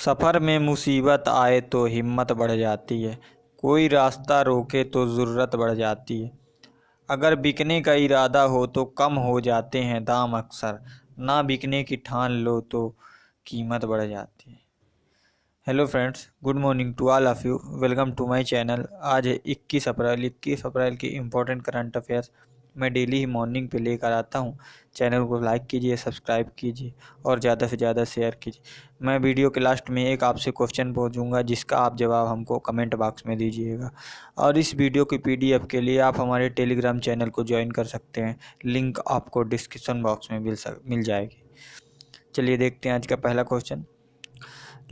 सफ़र में मुसीबत आए तो हिम्मत बढ़ जाती है, कोई रास्ता रोके तो ज़रूरत बढ़ जाती है। अगर बिकने का इरादा हो तो कम हो जाते हैं दाम अक्सर, ना बिकने की ठान लो तो कीमत बढ़ जाती है। Hello friends, good morning to all of you. Welcome to my channel. आज है 21 अप्रैल की इम्पोर्टेंट करंट अफेयर्स मैं डेली ही मॉर्निंग पे लेकर आता हूँ। चैनल को लाइक कीजिए, सब्सक्राइब कीजिए और ज़्यादा से ज़्यादा शेयर कीजिए। मैं वीडियो के लास्ट में एक आपसे क्वेश्चन पूछूंगा जिसका आप जवाब हमको कमेंट बॉक्स में दीजिएगा। और इस वीडियो की PDF के लिए आप हमारे टेलीग्राम चैनल को ज्वाइन कर सकते हैं। लिंक आपको डिस्क्रिप्शन बॉक्स में मिल जाएगी। चलिए देखते हैं आज का पहला क्वेश्चन।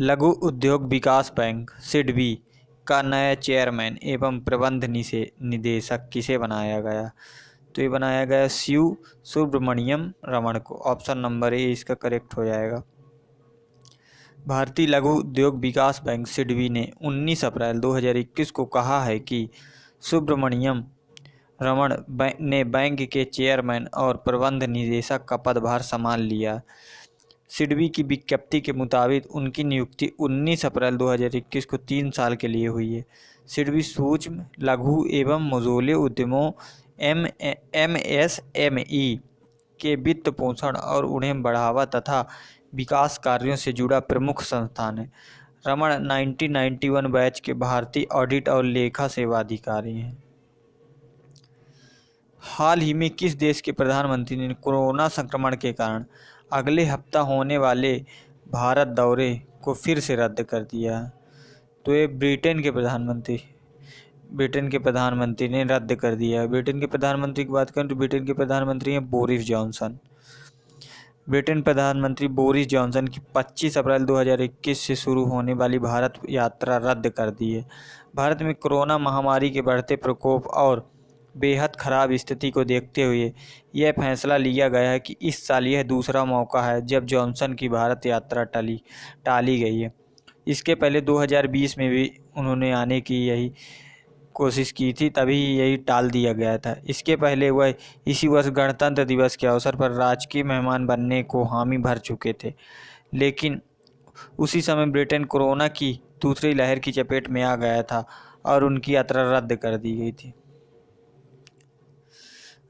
लघु उद्योग विकास बैंक सिडबी का नया चेयरमैन एवं प्रबंध निदेशक किसे बनाया गया? तो ये बनाया गया शिव सुब्रमण्यम रमण को। ऑप्शन नंबर ए इसका करेक्ट हो जाएगा। भारतीय लघु उद्योग विकास बैंक सिडबी ने 19 अप्रैल 2021 को कहा है कि सुब्रमण्यम रमण ने बैंक के चेयरमैन और प्रबंध निदेशक का पदभार संभाल लिया। सिडबी की विज्ञप्ति के मुताबिक उनकी नियुक्ति 19 अप्रैल 2021 को 3 साल के लिए हुई है। सिडबी सूक्ष्म लघु एवं मझोले उद्यमों MSME के वित्त पोषण और उन्हें बढ़ावा तथा विकास कार्यों से जुड़ा प्रमुख संस्थान है। रमण 1991 बैच के भारतीय ऑडिट और लेखा सेवा अधिकारी हैं। हाल ही में किस देश के प्रधानमंत्री ने कोरोना संक्रमण के कारण अगले हफ्ता होने वाले भारत दौरे को फिर से रद्द कर दिया? तो ये ब्रिटेन के प्रधानमंत्री ने रद्द कर दिया है। ब्रिटेन के प्रधानमंत्री की बात करें तो ब्रिटेन के प्रधानमंत्री हैं बोरिस जॉनसन। ब्रिटेन प्रधानमंत्री बोरिस जॉनसन की 25 अप्रैल 2021 से शुरू होने वाली भारत यात्रा रद्द कर दी है। भारत में कोरोना महामारी के बढ़ते प्रकोप और बेहद खराब स्थिति को देखते हुए यह फैसला लिया गया है कि इस साल यह दूसरा मौका है जब जॉनसन की भारत यात्रा टाली गई है। इसके पहले 2020 में भी उन्होंने आने की यही कोशिश की थी, तभी यही टाल दिया गया था। इसके पहले वह इसी वर्ष गणतंत्र दिवस के अवसर पर राजकीय मेहमान बनने को हामी भर चुके थे, लेकिन उसी समय ब्रिटेन कोरोना की दूसरी लहर की चपेट में आ गया था और उनकी यात्रा रद्द कर दी गई थी।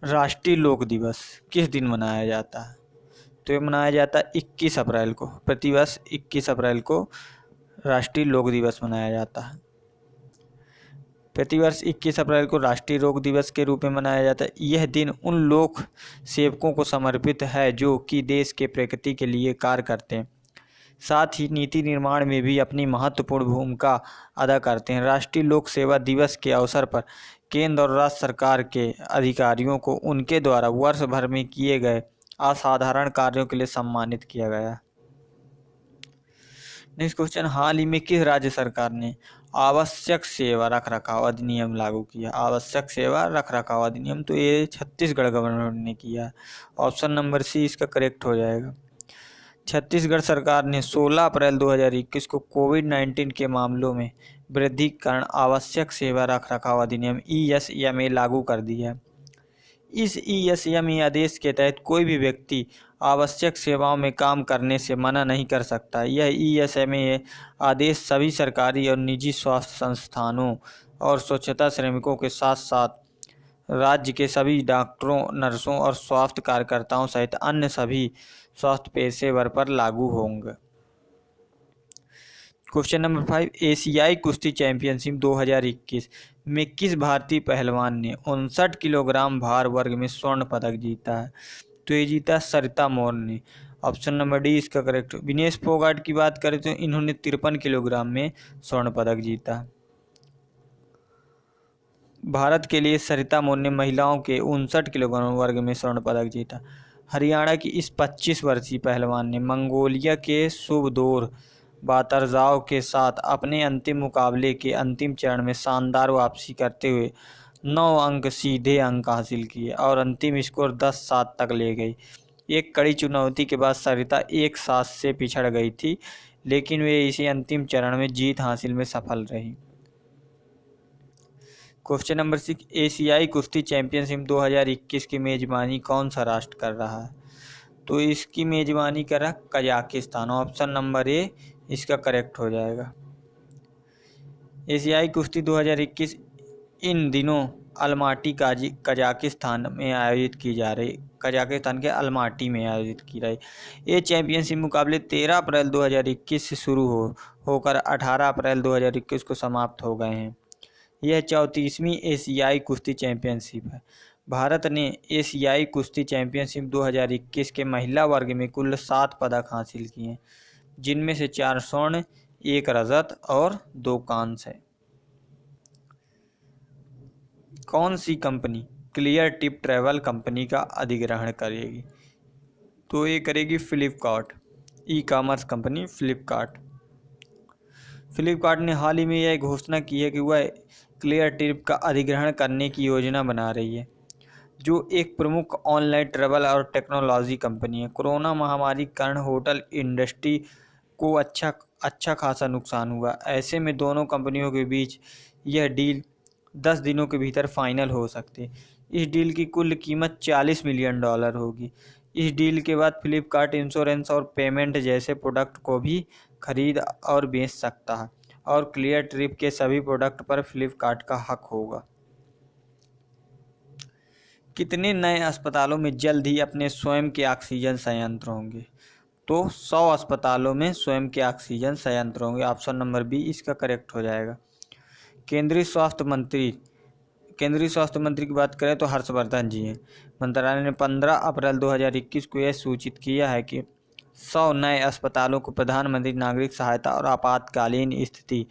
राष्ट्रीय लोक दिवस किस दिन मनाया जाता है? तो ये मनाया जाता है 21 अप्रैल को। प्रतिवर्ष 21 अप्रैल को राष्ट्रीय लोक दिवस मनाया जाता है। प्रतिवर्ष 21 अप्रैल को राष्ट्रीय लोक दिवस के रूप में मनाया जाता है। यह दिन उन लोक सेवकों को समर्पित है जो कि देश के प्रगति के लिए कार्य करते हैं, साथ ही नीति निर्माण में भी अपनी महत्वपूर्ण भूमिका अदा करते हैं। राष्ट्रीय लोक सेवा दिवस के अवसर पर केंद्र और राज्य सरकार के अधिकारियों को उनके द्वारा वर्ष भर में किए गए असाधारण कार्यों के लिए सम्मानित किया गया। नेक्स्ट क्वेश्चन, हाल ही में किस राज्य सरकार ने आवश्यक सेवा रखरखाव अधिनियम लागू किया? आवश्यक सेवा रखरखाव अधिनियम, तो ये छत्तीसगढ़ गवर्नमेंट ने किया। ऑप्शन नंबर सी इसका करेक्ट हो जाएगा। छत्तीसगढ़ सरकार ने 16 अप्रैल 2021 को कोविड-19 के मामलों में वृद्धि के कारण आवश्यक सेवा रखरखाव अधिनियम ESMA लागू कर दिया है। इस ESMA आदेश के तहत कोई भी व्यक्ति आवश्यक सेवाओं में काम करने से मना नहीं कर सकता। यह ESMA आदेश सभी सरकारी और निजी स्वास्थ्य संस्थानों और स्वच्छता श्रमिकों के साथ साथ राज्य के सभी डॉक्टरों, नर्सों और स्वास्थ्य कार्यकर्ताओं सहित अन्य सभी स्वास्थ्य पेशेवर पर लागू होंगे। क्वेश्चन नंबर 5, एशियाई कुश्ती चैंपियनशिप 2021 में किस भारतीय पहलवान ने 59 किलोग्राम भार वर्ग में स्वर्ण पदक जीता है? तो ये जीता सरिता मौर्य ने। ऑप्शन नंबर डी इसका करेक्ट। विनेश फोगाट की बात करें तो इन्होंने 53 किलोग्राम में स्वर्ण पदक जीता। भारत के लिए सरिता मौर्य ने महिलाओं के 59 किलोग्राम वर्ग में स्वर्ण पदक जीता। हरियाणा की इस 25 वर्षीय पहलवान ने मंगोलिया के सुबदोर बातरजाव के साथ अपने अंतिम मुकाबले के अंतिम चरण में शानदार वापसी करते हुए 9 अंक सीधे अंक हासिल किए और अंतिम स्कोर 10-7 तक ले गई। एक कड़ी चुनौती के बाद सरिता 1-7 से पिछड़ गई थी, लेकिन वे इसी अंतिम चरण में जीत हासिल में सफल रही। क्वेश्चन नंबर 6, एशियाई कुश्ती चैंपियनशिप 2021 की मेजबानी कौन सा राष्ट्र कर रहा है? तो इसकी मेजबानी कर रहा कजाकिस्तान। ऑप्शन नंबर ए इसका करेक्ट हो जाएगा। एशियाई कुश्ती 2021 इन दिनों अलमाटी कजाकिस्तान में आयोजित की जा रही, कजाकिस्तान के अलमाटी में आयोजित की रही। ये चैंपियनशिप मुकाबले 13 अप्रैल 2021 से शुरू होकर 18 अप्रैल 2021 को समाप्त हो गए हैं। यह 34वीं एशियाई कुश्ती चैंपियनशिप है। भारत ने एशियाई कुश्ती चैंपियनशिप 2021 के महिला वर्ग में कुल 7 पदक हासिल किए हैं, जिनमें से 4 स्वर्ण, 1 रजत और 2 कांस्य है। कौन सी company Cleartrip travel company का अधिग्रहण करेगी? तो ये करेगी Flipkart, E commerce company Flipkart. Flipkart ने हाल ही में यह घोषणा की है कि वह क्लियर टिप का अधिग्रहण करने की योजना बना रही है, जो एक प्रमुख ऑनलाइन ट्रैवल और टेक्नोलॉजी कंपनी है। कोरोना महामारी के कारण होटल इंडस्ट्री को अच्छा खासा नुकसान हुआ। ऐसे में दोनों कंपनियों के बीच यह डील 10 दिनों के भीतर फाइनल हो सकती है। इस डील की कुल कीमत $40 मिलियन होगी। इस डील के बाद फ्लिपकार्ट इंश्योरेंस और पेमेंट जैसे प्रोडक्ट को भी खरीद और बेच सकता है और क्लियर ट्रिप के सभी प्रोडक्ट पर फ्लिपकार्ट का हक होगा। कितने नए अस्पतालों में जल्द ही अपने स्वयं के ऑक्सीजन संयंत्र होंगे? तो 100 अस्पतालों में स्वयं के ऑक्सीजन संयंत्र होंगे। ऑप्शन नंबर बी इसका करेक्ट हो जाएगा। केंद्रीय स्वास्थ्य मंत्री की बात करें तो हर्षवर्धन जी हैं। मंत्रालय ने 15 अप्रैल 2021 को यह सूचित किया है कि 100 नए अस्पतालों को प्रधानमंत्री नागरिक सहायता और आपातकालीन स्थिति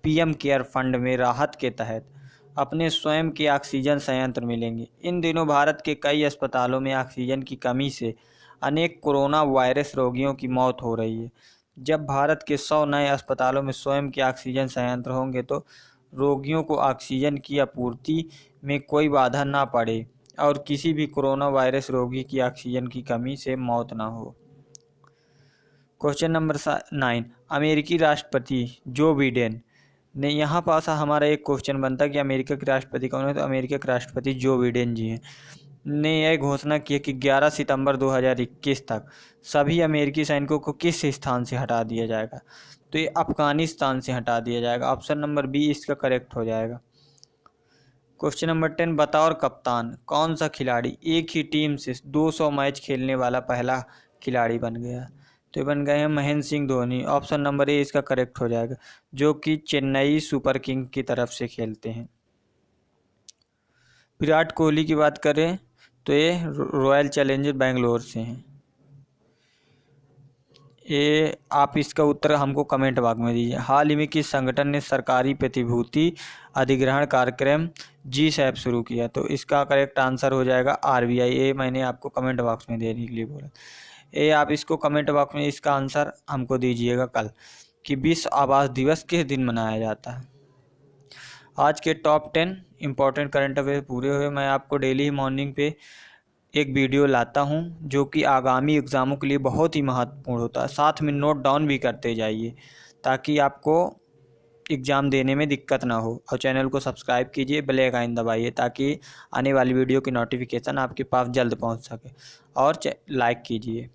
पीएम केयर फंड में राहत के तहत अपने स्वयं के ऑक्सीजन संयंत्र मिलेंगे। इन दिनों भारत के कई अस्पतालों में ऑक्सीजन की कमी से अनेक कोरोना वायरस रोगियों की मौत हो रही है। जब भारत के 100 नए अस्पतालों में स्वयं के ऑक्सीजन संयंत्र होंगे तो रोगियों को ऑक्सीजन की आपूर्ति में कोई बाधा ना पड़े और किसी भी कोरोना वायरस रोगी की ऑक्सीजन की कमी से मौत ना हो। क्वेश्चन नंबर 9, अमेरिकी राष्ट्रपति जो बिडेन ने, यहाँ पास हमारा एक क्वेश्चन बनता है कि अमेरिका के राष्ट्रपति कौन है? तो अमेरिका के राष्ट्रपति जो बिडेन जी हैं, ने यह घोषणा की है कि 11 सितंबर 2021 तक सभी अमेरिकी सैनिकों को किस स्थान से हटा दिया जाएगा? तो ये अफगानिस्तान से हटा दिया जाएगा। ऑप्शन नंबर बी इसका करेक्ट हो जाएगा। क्वेश्चन नंबर 10, बतौर कप्तान कौन सा खिलाड़ी एक ही टीम से 200 मैच खेलने वाला पहला खिलाड़ी बन गया? तो बन गए हैं Mahendra Singh Dhoni. Option number A इसका करेक्ट हो जाएगा, जो कि चेन्नई सुपर किंग की तरफ से खेलते हैं। विराट कोहली की बात करें तो ये रॉयल चैलेंजर बेंगलोर से हैं। ये आप इसका उत्तर हमको कमेंट बॉक्स में दीजिए। हाल ही में किस संगठन ने सरकारी प्रतिभूति अधिग्रहण कार्यक्रम G-SAP शुरू किया? तो इसका करेक्ट आंसर हो जाएगा RBI। ये मैंने आपको कमेंट बॉक्स में देने के लिए बोला। ये आप इसको कमेंट बॉक्स में इसका आंसर हमको दीजिएगा कल कि विश्व आवास दिवस किस दिन मनाया जाता है। आज के टॉप 10 इम्पोर्टेंट करंट अफेयर पूरे हुए। मैं आपको डेली मॉर्निंग पे एक वीडियो लाता हूं जो कि आगामी एग्ज़ामों के लिए बहुत ही महत्वपूर्ण होता है। साथ में नोट डाउन भी करते जाइए ताकि आपको एग्ज़ाम देने में दिक्कत ना हो। और चैनल को सब्सक्राइब कीजिए, बेल आइकन दबाइए ताकि आने वाली वीडियो की नोटिफिकेशन आपके पास जल्द पहुंच सके। और लाइक कीजिए।